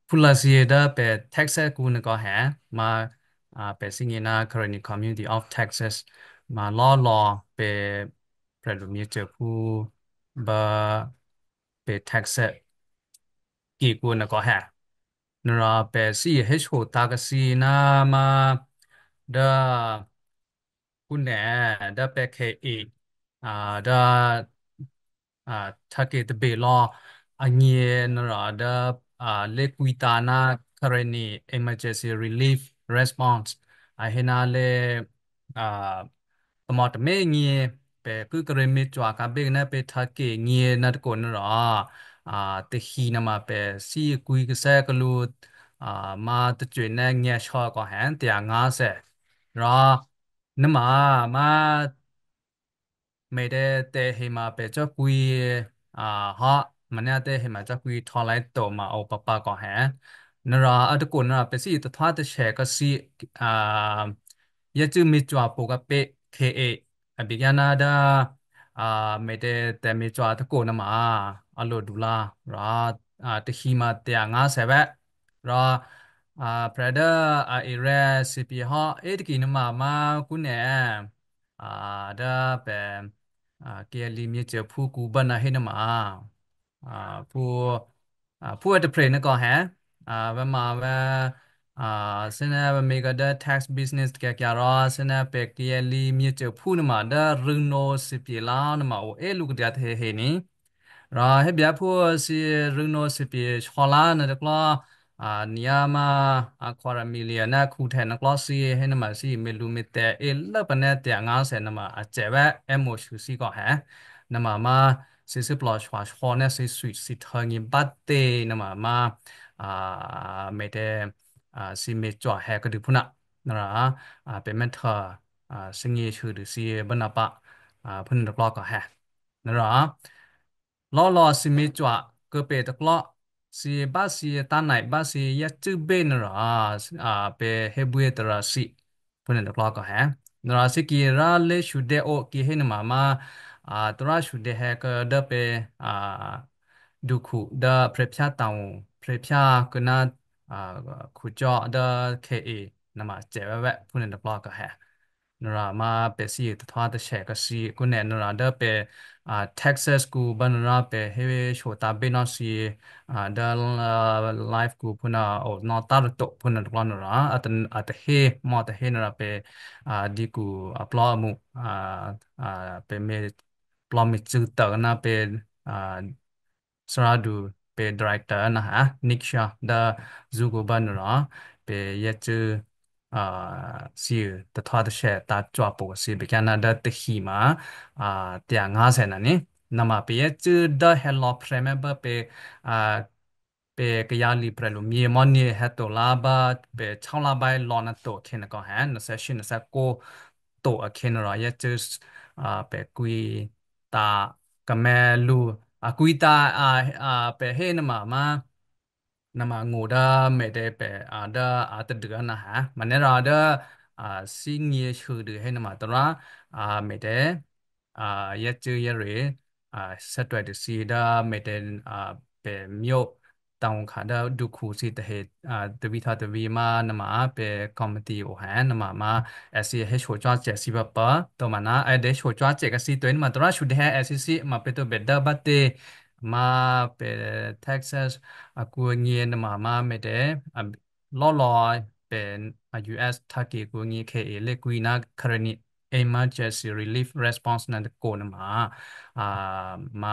Pulasieda pe Texas kun ko ha ma pe singina current community of Texas ma law pe prelumie che pu ba pe Texas ki kun ko ha nra pe si he ho ta ka si na ma da kun ne da pe ke e da ถ้าเกิดเบลออันนี้นราดเลกุยตานาคารณี emergency relief response เห็นอะไรอ่าตมอดไม่เงี้ยเปคือกรณีจัวกับเบกนะเปถ้าเกิดเงี้ยนัดก่อนนราอ่าตะขีนมาเปซีกุยกษกลูดมาตะจวนแนเงี้ยชอก็เห็นแต่งาเสรอนมา ไม่ได้แต่เหมาเป็นเจ้ากุยอ่าฮะมันเนี่ยแต่เหมาเจ้ากุยทอไลโตมาเอาปะปะก่อนแฮนราอัตกุนราเป็นสิตทว่าจะแชร์ก็สิอ่ายะจืมีจวบปกเปเคเออบิกยานาดาอ่าไม่ได้แต่มีจวบตะโกนมาอโลดูลาราตะขีมาเตียงาเสวะราพระเดอเอเรสิปีฮะตะกี้นมากุนเนี่ยดาเป็นเกียร์ลิมีเจอผู้กูบันนะให้นมาผู้ผู้อัตเพลนก็แฮว่ามาว่าอ่าเสนาเมกาเด tax business แกแกรอเสนาเปกเกียร์ลิมีเจอผู้นมาเดรึงโนสิปีลานมาโอลูกเดียดเฮนี่ rồi hết bây giờ si rừng nô si pi chola nè được lo nia ma quarter million na khu thẹn được lo si hay nè mà si melu mete lỡ bên nè tiếng ngáo sẽ nè mà chế vẽ em một số si có hả nè mà si plot choa choa nè si sweet si thằng như bát tê nè mete si mete choa hè cái được phun ạ nè là bên mete sinh ý chữ được si bên apa phun được lo có hả nè rồi ล้อสิมีจั่วก็เป็นตะกล้อสิบาสิตาไหนบาสิยัดจื้อเบนรอเป็นเฮบุเอตระสิพูดในตะกล้อก็แฮนราสิกีราเลชุดเดโอกีเฮนมาตราชุดเดแฮก็เดเปดูขุเดเพรพชาตาวเพรพชาก็น่าอ่าขุจอเดเคเอนมาเจวะแวะพูดในตะกล้อก็แฮ นรามาเปซีทว่าตะแชกซีกุเนนราเดเปTexas กูบันราเปเฮโชตาเบนอซีเดลไลฟ์กูพุนาโอนอตาร์โตพุนาตกลอนราอัตเฮมอตเฮนราเปดีกูปลอมุอ่าเปเมปลอมิจือเตอร์นะเปอ่าสราดูเปดีเรคเตอร์นะฮะนิกชาเดซูกูบันราเปเยจือ စီတထွားတစ်ချက်တာကြွပို့စီဘကနာဒတ်ခိမာတရား50နာနေနမပေချူဒဟဲလော့ဖရမဘပေအာပေကရလီပရလိုမြေမွန်နီဟက်တိုလာဘတ်ပေချောင်းလာဘိုင်လောနတိုခေနကောဟန်နဆက်ရှင်နဆက်ကိုတိုအခေနရယချူပေကွီတာကမဲလူကွီတာပေဟဲနမ nama ngoda mede pe ada atadga na ha manera ada singi shudu he nama tora mede yechu yere satwa de sida mede pe myo taung khada dukhu si te he devi tha devi ma nama pe committee o ha nama ma ऐसे है छोचा जैसी बापा तो मना ऐसे छोचा जैसी तो इन मतरा शुद्ध है ऐसी सी मा पे तो बेडा बाते मा पे Texas กูเงียนมาไม่ได้ล้อลอยเป็นUS ทักเกกูเงียเคเอเล็กกุยนักกรณี emergency relief response นั่นโกนอ่ามา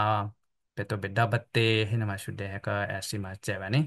เป็นตัวเป็นดับเบิลเตให้นมาชุดเดก็แอซิมาเจ็บอันนี้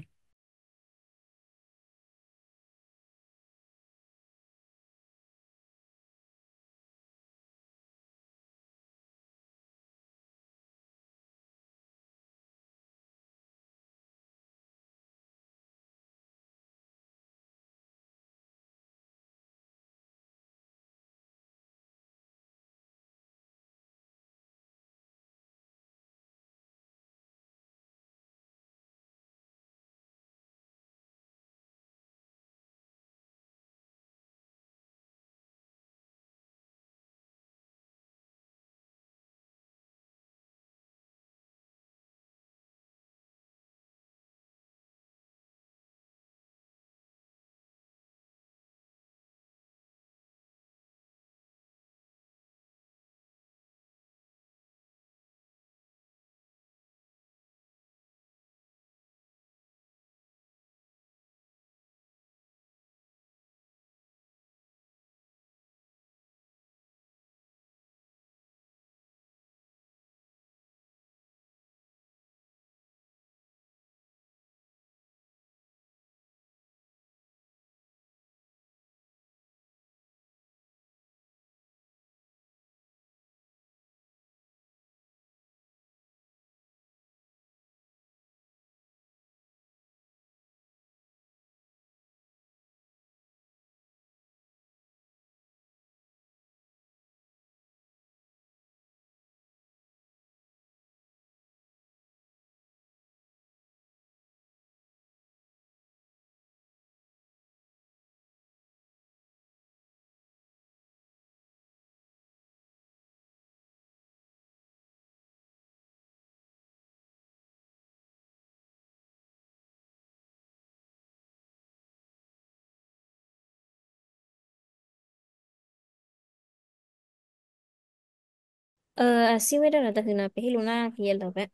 စီဝဲတော့တခုနာပေးလို့နာခရလောက်ပဲ